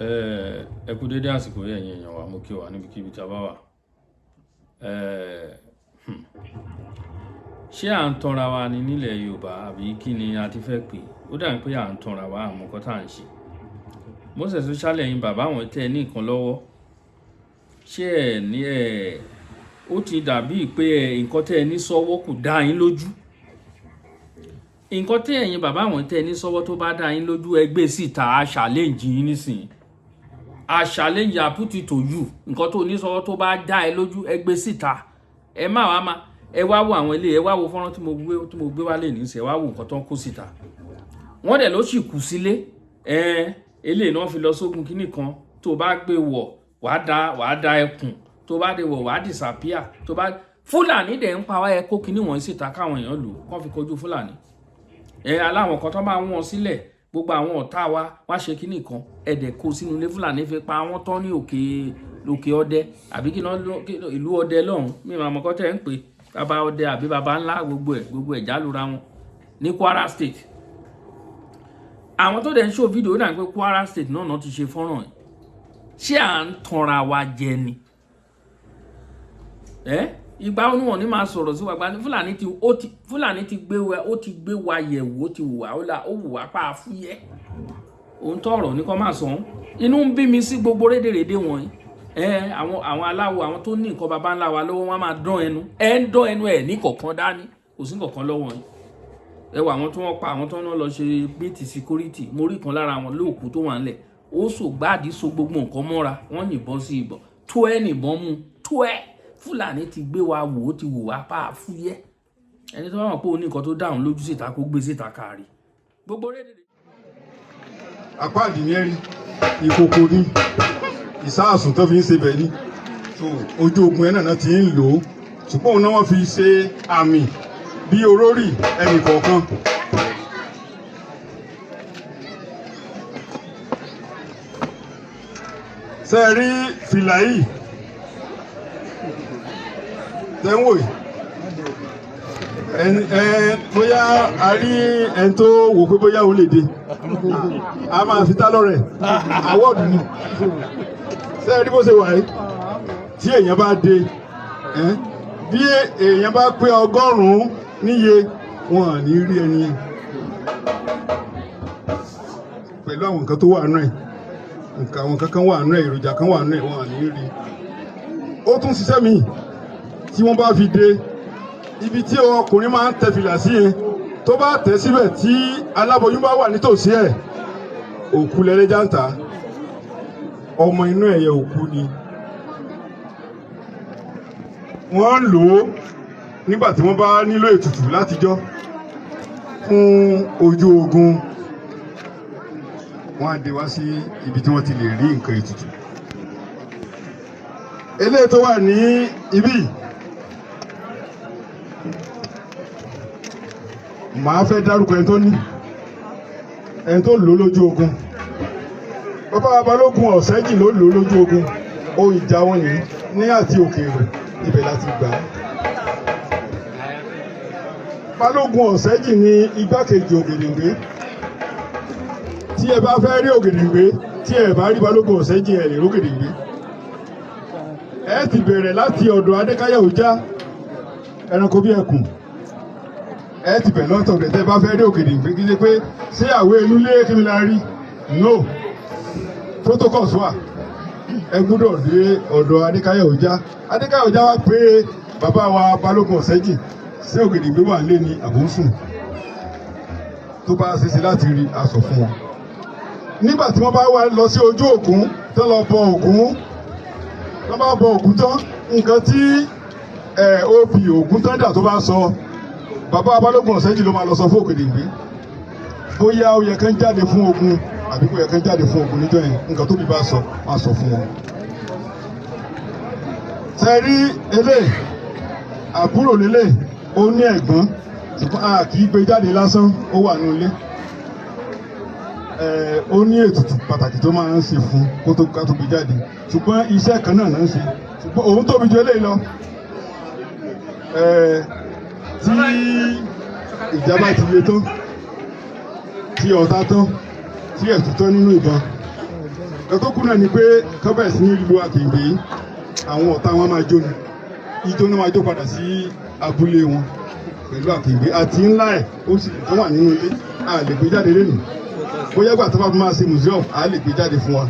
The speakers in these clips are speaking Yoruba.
ẹ kú dédé àsìkò yẹn èèyàn wa mo kí wa níbikíbi tí a bá wà. Ṣé à ń tanra wa ni nílẹ̀ Yorùbá àbí kí ni a ti fẹ́ pè? Ó dà pé à ń tanra wa àmọ́ nǹkan tá à ń ṣe. Most especially ẹ̀yin bàbá wọn tẹ́ ẹ ní nǹkan lọ́wọ́. Ṣé ẹ ní ó ti dàbí pé nǹkan tẹ́ ẹ ní sọ́wọ́ kò dá yín lójú? Nǹkan tí ẹ̀yin bàbá wọn tẹ́ ẹ ní sọ́wọ́ tó bá dá yín lójú ẹ gbé síta, a challenge yín nísìnyí. A challenge, I put it to you. Nǹkan tó ní sọ́wọ́ tó bá dá ẹ lójú ẹ gbé síta. Ẹ má wá máa ẹ wá wo àwọn ilé, ẹ wá wo fọ́nrán tí mo gbé wá lè ní ìṣẹ́, ẹ wá wo nǹkan tó ń kó síta. Wọ́n dẹ̀ ló sì kù sílé. Eléyìí náà fi lọ sógun kíní kan, tó bá gbé wọ̀ wàá da ẹkùn, tó bá dé wọ̀ wàá disappear, tó bá Fúlàní dẹ̀ ń pa wá ẹ kó kíní wọ̀nyí síta káwọn èèyàn lò kán fi kojú Fúlàní. Aláwọn kan tó máa ń wọ́n sílẹ̀, gbogbo àwọn ọ̀tá wa wá ṣe kíní kan, ẹ̀dẹ̀ kó sínú ilé Fúlàní fi pa wọ́n tán ní òkè ọdẹ àbí kí ìlú ọdẹ lọ́hùn, mi máa mọ̀ kọ́ tẹ́ ń pè bàbá ọdẹ àbí bàbá ńlá, gbogbo ẹ̀ jálura wọn ní Kwara State. Àwọn tó dẹ̀ ń show fídíò náà pé Kwara State náà ti ṣe fọ́nrán yìí. Ṣé à ń tanra wa jẹ ni? Ìgbà wọn ní máa sọ̀rọ̀ sí wa gba ní Fúlàní ti gbé wa yẹ̀wò, ó ti wù wá ó wù wá pa fúyẹ́. Òun tọ̀rọ̀ ní kó máa sọ ọ́n. Inú ń bí mi sí gbogbo rédèrèdè wọ̀nyí. Àwọn aláwọ̀, àwọn tó ní nǹkan baba ńlá wa lọ́wọ́ wọn máa dán ẹnu. Ẹ ń dán ẹnu ẹ̀ ní kọ̀ọ̀kan dání, kò sí nǹkan lọ́wọ́ yín. Ẹ wà àwọn tí wọ́n pa, àwọn tó ń lọ ṣe bíìtì security, mo rí kan lára wọn lóòkú tó wà ńlẹ̀. Ó gbáàdì so gbogbo nǹkan mọ́ra, wọ́n yìnbọn sí ìbọn. Tó ẹ nìbọn mú, tó ẹ. Fúlàní ti gbé wa wò, ó ti wù wá pa fúyẹ́. Ẹni tó bá mọ̀ pé ó ní nǹkan tó dáhùn lójú síta kó gbé síta kárí. Gbogbo rédèrèdè. Apá àdìmẹ́rin, ìkòkò ní ìsáàsùn tó fi ń ṣe bẹ̀ ní. Ojú ogun ẹ̀ náà ti ń lò ó. Ṣùgbọ́n òun náà wọ́n fi ṣe àmì bí orórì ẹnì kọ̀ọ̀kan. Ṣé ẹ rí fìlà yìí? Tẹ́wọ̀ yìí. Bóyá a rí ẹni tó wò pé bóyá ó lè dé. A máa fi tá lọ́rẹ̀. Àwọ̀dù ni. Ṣé ẹ rí bó ṣe wà yìí? Tí èèyàn bá dé, bí èèyàn bá pé 100 níye, wọn à ní rí ẹni yẹn. Pẹ̀lú àwọn nǹkan tó wà nínú ẹ̀. Àwọn nǹkan kan wà nínú ẹ̀, èròjà kan wà nínú ẹ̀, wọn à ní rí. Ó tún ṣiṣẹ́ míì tí wọ́n bá fi dé ibi tí ọkùnrin máa ń tẹ fìlà sí yẹn, tó bá tẹ̀ síbẹ̀ tí aláboyún bá wà nítòsí ẹ̀, òkú lẹ́lẹ́jà ń tà, ọmọ inú ẹ̀yẹ òkú ni. Wọ́n ń lò ó nígbà tí wọ́n bá nílò ètùtù látijọ́ fún ojú ogun. Wọ́n á dé wá sí ibi tí wọ́n ti lè rí nǹkan ètùtù. Eléyìí tó wà ní ibí, màá fẹ́ dárúkọ ẹni tó lò lójú ogun. Bàbá Balógun Ọ̀sẹ́jì ló lò lójú ogun. Ohun ìjà wọn ní àti òkèèrè ibẹ̀ láti gbà. Balógun Ọ̀sẹ́jì ní igbákejì Ògèdèngbé. Tí ẹ bá fẹ́ rí Ògèdèngbé, tí ẹ bá rí Balógun Ọ̀sẹ́jì ẹ lè rí Ògèdèngbé. Ẹ ti bẹ̀rẹ̀ láti ọ̀dọ̀ Adékáyà Òjá, ẹranko bí ẹkùn. Ẹ ti bẹ̀rẹ̀ lọ́tọ̀ rẹ̀ tẹ́ bá fẹ́ rí Ògèdèngbé, kí ṣe pé ṣé àwọ̀ inú lé kí mi la rí? No, protocols wà. Ẹ gbọ́dọ̀ dé ọ̀dọ̀ Adékáyà Òjá. Adékáyà Òjá wá pé bàbá wa Balógun Ọ̀sẹ́jì ṣé Ògèdèngbé wà lé ní àbòsùn. Tó bá ṣeéṣe láti rí aṣọ fún wọn. Nígbà tí wọ́n bá wá lọ sí ojú òkun tó lọ bọ Ògún, wọ́n bá bọ Ògún tán, nǹkan tí ó fi Ògún tán dà tó bá sọ, bàbá Balógun Ọ̀sẹ́jì ló máa lọ sọ fún Ògèdèngbé. Bóyá ó yẹ kán jáde fún ogun àbí kò yẹ kán jáde fún ogun níjọ́ yẹn, nǹkan tó bí bá sọ, máa sọ fún wọn. Ṣé rí eléyìí, àbúrò lélẹ̀, ó ní ẹ̀gbọ́n, ṣùgbọ́n a kì í gbé jáde lásán, ó wà nínú ilé. Ó ní ètùtù pàtàkì tó máa ń ṣe fún kó tó ká tó gbé jáde, ṣùgbọ́n iṣẹ́ kan náà ń ṣe, ṣùgbọ́n òun tóbi ju eléyìí lọ. Tí ìjà bá ti le tán, tí ọ̀tá tán, tí ẹ̀tù tán nínú ìbọn, ẹ̀tọ́ kú náà ni pé kábẹ̀sì ní ìlú Àkìngbé àwọn ọ̀tá wọn máa jó ni ijó náà máa jó padà sí abúlé wọn pẹ̀lú Àkìngbé àti ńlá ẹ̀ ó sì tó wà nínú ilé a lè gbé jáde lẹ́nu bóyá gbà tó bá máa ṣe museum a lè gbé jáde fún wa.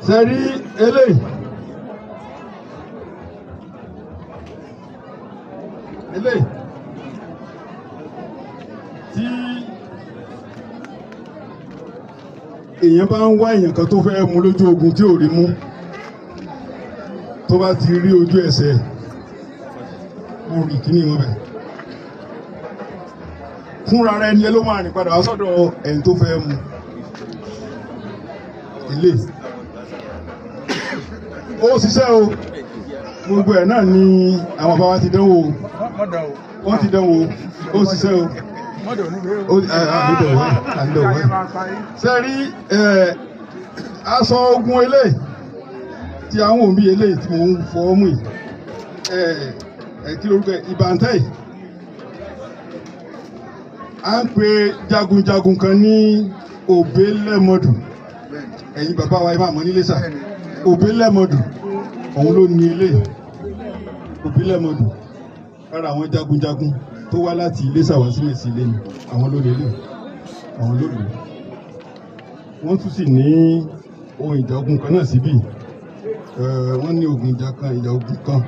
sẹ́rí eléyìí tí èèyàn bá ń wá èèyàn kan tó fẹ́ mú lójú ogun tí ò rí mú tó bá ti rí ojú ẹsẹ̀ mo rí kíní wọn bẹ̀ fúnra rẹ̀ ni ẹ ló máa rìn padà wá sọ́dọ̀ ẹni tó fẹ́ mú ilé ó ṣiṣẹ́ o gbogbo ẹ̀ náà ni àwọn bàbá wa ti dánwò wọ́n ti dánwò ó ṣiṣẹ́ o sẹ́rí aṣọ ogun eléyìí tí àwọn òbí eléyìí tí mò ń fọwọ́ mú yìí kí lórúkọ ìbàntẹ́ yìí à ń pe jagunjagun kan ní Òbélẹ́mọdù ẹ̀yin bàbá wa ẹ máa mọ̀ nílé sà Òbélẹ́mọdù òun ló ní ilé Òbélẹ́mọdù lára àwọn jagunjagun tó wá láti Iléṣà wá sí Mẹ̀sí ilé ni àwọn ló lè lò àwọn ló lò wọ́n tún sì ní ohun ìjà ogun kan náà síbí wọ́n ní ogun ìjà kan ìjà ogun kan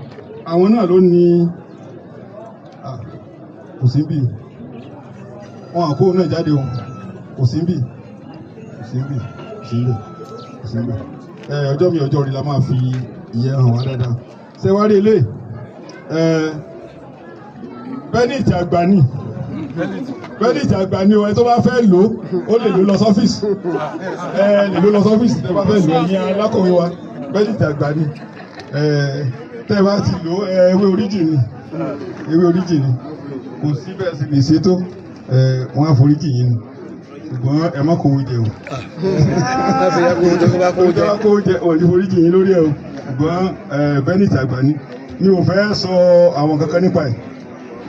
àwọn náà ló ní kò sí bí wọn àkó náà jáde wọn kò sí bí kò sí bí kò sí bí kò sí bí ọjọ́ mi ọjọ́ rí la máa fi ìyẹn hàn wá dáadáa ṣé wá rí ilé bẹ́nìtì àgbà ni bẹ́nìtì àgbà ni ẹ tó bá fẹ́ lò ó lè lò lọ sọ́fíìsì lè lò lọ sọ́fíìsì tẹ́ bá fẹ́ lò ẹ̀yin alákọ̀wé wa bẹ́nìtì àgbà ni tẹ́ bá ti lò ewé oríjì ni ewé oríjì ni kò sí bẹ́ẹ̀ sì lè ṣe tó wọ́n á foríjì yín ni ṣùgbọ́n ẹ má kówó jẹ o ìjọba kówó jẹ òní foríjì yín lórí ẹ o ṣùgbọ́n bẹ́nìtì àgbà ni mi ò fẹ́ sọ àwọn kankan nípa ẹ̀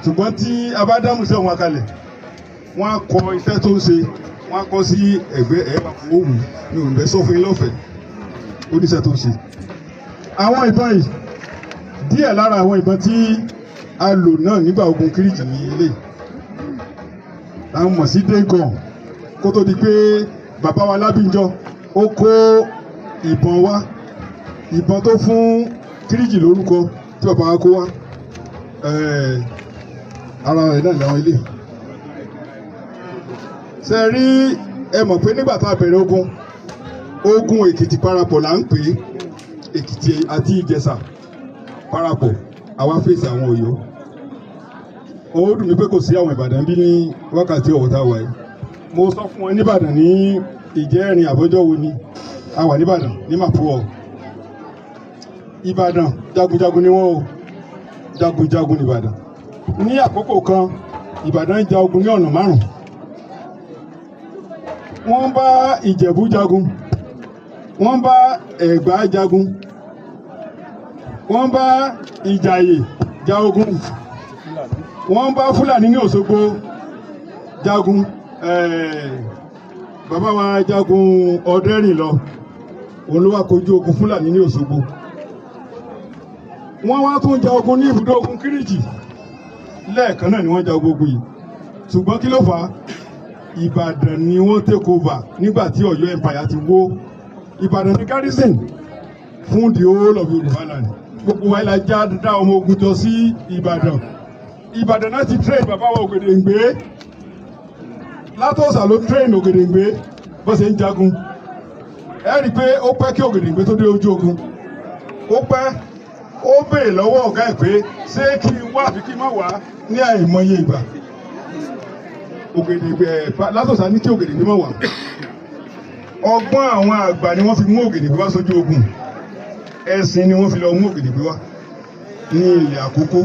ṣùgbọ́n tí a bá dáhùn sí àwọn akalẹ̀ wọ́n á kọ iṣẹ́ tó ń ṣe wọ́n á kọ sí ẹgbẹ́ ẹ̀wà fún òwú mi ò bẹ́ sọ fún yín lọ́fẹ̀ẹ́ oníṣẹ́ tó ń ṣe. àwọn ìbọn yìí díẹ̀ lára àwọn ìbọn tí a lò náà nígbà ogun Kírìjì ní ilé àwọn mọ̀ sí dégan kó tó di pé bàbá wa Lábíńjọ ó kó ìbọn wá ìbọn tó fún Kírìjì lórúkọ tí bàbá wa kó wá ara rẹ̀ náà làwọn ilé ṣe rí ẹ mọ̀ pé nígbà tá a bẹ̀rẹ̀ ogun Èkìtì parapọ̀ là ń pè é Èkìtì àti Ìjẹ̀ṣà parapọ̀ àwa fèsì àwọn Ọ̀yọ́ ó dùn mí pé kò sí àwọn Ìbàdàn bí ní wákàtí ọ̀wọ̀ tá a wà yìí mo sọ fún wọn nìbàdàn ní ìjẹ́rin àbọ́jọ́ wo ni a wà nìbàdàn ní Màpúọ̀ Ìbàdàn jagunjagun ni wọ́n o jagunjagun ní Ìbàdàn ní àkókò kan Ìbàdàn ja ogun ní ọ̀nà 5 wọ́n bá Ìjẹ̀bú jagun wọ́n bá Ẹ̀gbá jagun wọ́n bá Ìjàyè ja ogun wọ́n bá Fúlàní ní Òṣogbo jagun bàbá wa jagun Ọ̀dẹ́rìnlọ òun ló wá kojú ogun Fúlàní ní Òṣogbo wọ́n wá tún ja ogun ní ibùdó ogun Kírìjì lẹ́ẹ̀kan náà ni wọ́n ja gbogbo yìí ṣùgbọ́n kí ló fà á Ìbàdàn ni wọ́n take over nígbà tí Ọ̀yọ́ empire ti wó Ìbàdàn ni garrison fún the whole of Yorùbá land gbogbo wa la já dá ọmọ ogun jọ sí Ìbàdàn Ìbàdàn náà ti train bàbá wa Ògèdèngbé Látòsà ló train Ògèdèngbé bó ṣe ń jagun ẹ rí i pé ó pẹ́ kí Ògèdèngbé tó dé ojú ogun ó pẹ́ ó béèrè lọ́wọ́ ọ̀gá ẹ̀ pé ṣé kí n wá àbí kí n má wá ní àìmọye ìgbà Ògèdèngbé Látòsà ní kí Ògèdèngbé má wá ọgbọ́n àwọn àgbà ni wọ́n fi mú Ògèdèngbé wá sójú ogun ẹ̀sìn ni wọ́n fi lọ mú Ògèdèngbé wá ní ilẹ̀ Àkókó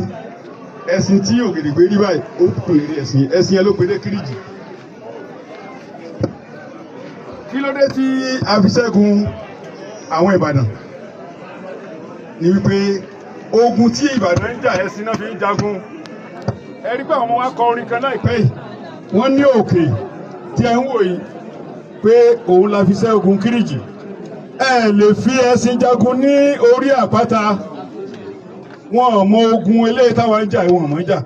ẹ̀sìn tí Ògèdèngbé rí báyìí ó kù lérí ẹ̀sìn yẹn ló gbé dé Kírìjì kí ló dé tí a fi ṣẹ́gun àwọn Ìbàdàn ni wípé ogun tí Ìbàdàn ń jà ẹ̀sìn náà fi ń jagun ẹ rí pé àwọn ọmọ wa kọ orin kan láìpẹ́ yìí wọ́n ní òkè tí ẹ ń wò yìí pé òun la fi ṣẹ́gun Kírìjì ẹ lè fi ẹṣin jagun ní orí àpáta wọn ò mọ ogun eléyìí táwọn ń jà ìwọ̀n mọ́ jà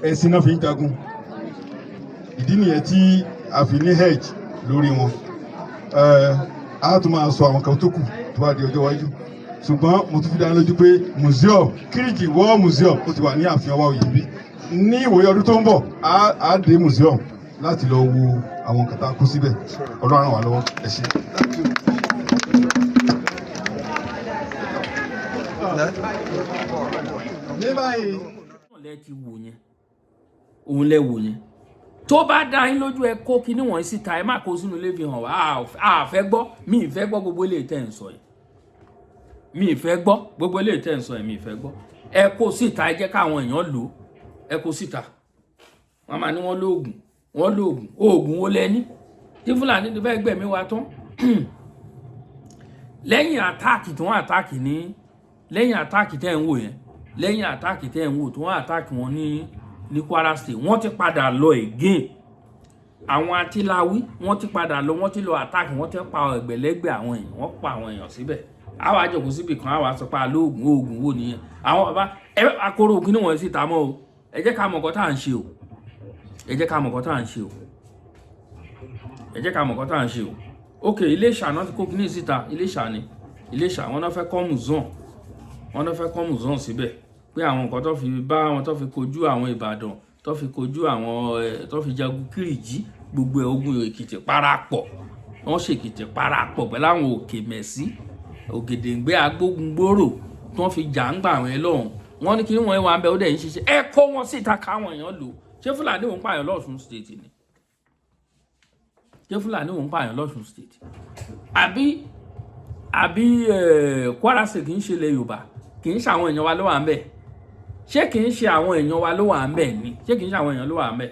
ẹṣin náà fi ń jagun ìdí nìyẹn tí a fi ní hedge lórí wọn a tún máa sọ àwọn kan tó kù tó bá di ọjọ́ iwájú ṣùgbọ́n mo tún fi dá lójú pé museum Kírìjì War Museum ó ti wà ní ààfin ọba Òyìnbí ní ìwòye ọdún tó ń bọ̀ á dé museum láti lọ wo àwọn nǹkan tá a kó síbẹ̀ Ọlọ́run ràn wá lọ́wọ́ ẹ ṣé. ní báyìí. òun lẹ wò yẹn tó bá dá yín lójú ẹ kó kíní wọ̀nyí síta ẹ má kó sínú ilé fi hàn wá a fẹ́ gbọ́ mi ì fẹ́ gbọ́ gbogbo eléyìí tẹ́ ń sọ yìí mi ì fẹ́ gbọ́ gbogbo eléyìí tẹ́ ń sọ yìí mi ì fẹ́ gbọ́ ẹ kó síta ẹ jẹ́ káwọn èèyàn lò ó ẹ kó síta wọ́n máa ní wọ́n lóògùn oògùn wo lẹ́ni tí Fúlàní ti fẹ́ gbẹ̀mí wa tán lẹ́yìn àtáàkì tí wọ́n àtáàkì ní lẹ́yìn àtáàkì tẹ́ ń wò yẹn lẹ́yìn àtáàkì tẹ́ ń wò tí wọ́n àtáàkì wọn ní Kwara State wọ́n ti padà lọ again àwọn Atiláwí wọ́n ti padà lọ wọ́n ti lọ àtáàkì wọ́n ti pa ẹgbẹ̀lẹ́gbẹ̀ àwọn èèyàn wọ́n pa àwọn èèyàn síbẹ̀ àwa àjọkù síbi kan àwa sọ pé alóògùn oògùn wò nìyẹn àwọn bàbá ẹ akóró ògùn ní wọ́n sì ta mọ́ o ẹ jẹ́ ká mọ̀ nǹkan tá à ń ṣe o ẹ jẹ́ ká mọ̀ nǹkan tá à ń ṣe o ẹ jẹ́ ká mọ̀ nǹkan tá à ń ṣe o ok Iléṣà náà ti kó kíní síta Iléṣà ni Iléṣà wọn náà fẹ́ kọ́ museum wọn náà fẹ́ kọ́ museum síbẹ̀ pé àwọn nǹkan tó fi bá wọn tó fi kojú àwọn Ìbàdàn tó fi kojú àwọn tó fi jagun Kírìjì gbogbo ogun Èkìtì parapọ̀ wọ́n ṣèkìtì parapọ̀ pẹ̀lú àwọn Òkè Mẹ̀sí Ògèdèngbé Agbógungbòrò tí wọ́n fi jà ń gbà àwọn ẹlọ́run wọ́n ní kí wọ́n wà ń bẹ ó dẹ̀ ń ṣiṣẹ́ ẹ kó wọn síta káwọn èèyàn lò ṣé Fúlàní òun pààyàn lọ́sùn state ni ṣé Fúlàní òun pààyàn lọ́sùn state àbí Kwara State kì í ṣe ilẹ̀ Yorùbá kì í ṣe àwọn èèyàn wa ló wà ń bẹ̀ ṣé kì í ṣe àwọn èèyàn wa ló wà ń bẹ̀ ni ṣé kì í ṣe àwọn èèyàn ló wà ń bẹ̀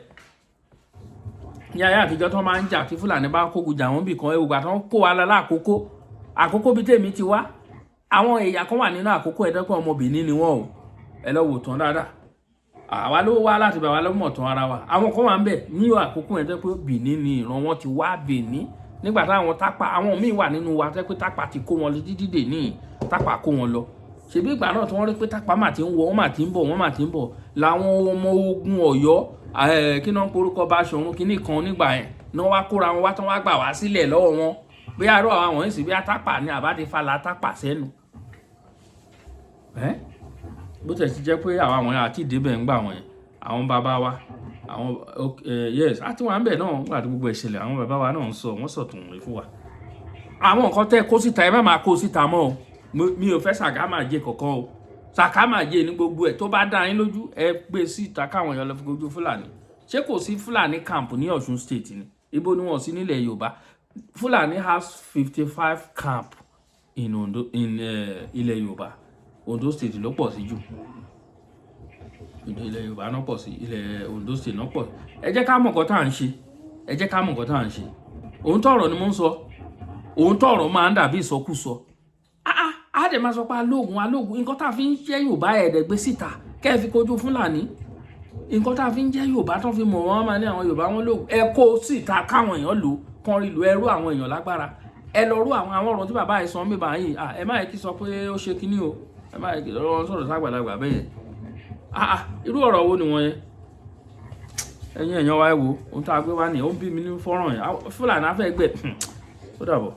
ní ayé àtijọ́ tó máa ń jà tí Fúlàní bá kógun jà wọ́n bì kan ewu gbà tó ń kó wa lọ àkókò bí tèmi ti wá àwọn ẹ̀yà kan wà nínú àkókò ẹ̀dẹ́kọ̀ ọmọ Benin ni wọ́n o ẹ lọ wò tán dáadáa àwa ló wá láti bẹ̀ wá lọ́mọ̀ tán ara wa àwọn kan wà ń bẹ̀ ní àkókò ẹ̀dẹ́kọ̀ Benin ni ìran wọn ti wá Benin nígbà táwọn tápà àwọn míì wà nínú wa tẹ́ pé tápà ti kó wọn lọ dídí dè ní tápà kó wọn lọ ṣebí ìgbà náà tí wọ́n rí pé tápà mà ti ń wọ wọ́n mà ti ń bọ̀ làwọn ọmọ ogun Ọ̀yọ́ kí náà ń porúkọ Báṣọ̀run kínní kan nígbà yẹn náà wá kóra wọn wá tán wá gbà wá sílẹ̀ lọ́wọ́ wọn bí arọ àwọn wọ̀nyí sì bí atápà ní àbáde falà tápà sẹ́nu bó tẹ̀ sí jẹ́ pé àwọn àwọn àti ìdébẹ̀ ń gbà wọ̀nyẹn àwọn bàbá wa àwọn yes àti wọn bẹ̀ náà nígbà tí gbogbo ìṣẹ̀lẹ̀ àwọn bàbá wa náà ń sọ wọ́n sọ̀tún rẹ̀ fún wa àwọn nǹkan tẹ́ kó síta ẹ má máa kó síta mọ́ o mi ò fẹ́ sàgámàjẹ kọ̀ọ̀kan o sàgámàjẹ ní gbogbo ẹ̀ tó bá dá yín lójú ẹ gbé síta káwọn èèyàn lọ fi gbójú Fúlàní ṣé kò sí Fúlàní camp ní Ọ̀ṣun state ni ibo ni wọ́n sí nílẹ̀ Yorùbá Fulani has 55 camp in ilẹ̀ Yorùbá Ondo state ló pọ̀ sí jù ilẹ̀ Yorùbá náà pọ̀ sí ilẹ̀ Ondo state náà pọ̀ ẹ jẹ́ ká mọ̀ nǹkan tá à ń ṣe ẹ jẹ́ ká mọ̀ nǹkan tá à ń ṣe òun tọ̀rọ̀ ni mo ń sọ òun tọ̀rọ̀ máa ń dàbí ìsọkúsọ á dẹ̀ máa sọ pé alóògùn nǹkan tá a fi ń jẹ́ Yorùbá ẹ̀ẹ́dẹ̀gbé síta kẹ́ ẹ fi kojú Fúlàní nǹkan tá a fi ń jẹ́ Yorùbá tó fi mọ̀ wọ́n máa ní àwọn Yorùbá wọn lóògùn ẹ kó síta káwọn èèyàn lò kan rí lu ẹrú àwọn èèyàn lágbára ẹ lọ rú àwọn ọ̀rọ̀ tí bàbá yìí sọ ń bèbà yìí ẹ má yẹ kí sọ pé ó ṣe kinní o ẹ má yẹ kí lọ́wọ́ sọ̀rọ̀ ságbàlagbà bẹ́ẹ̀ irú ọ̀rọ̀ wo ni wọ́n yẹn ẹ̀yin èèyàn wa ẹ wo ohun tá a gbé wá nìyẹn ó ń bí mi ní fọ́nrán yẹn Fúlàní afẹ́ gbẹ̀ ó dàbọ̀.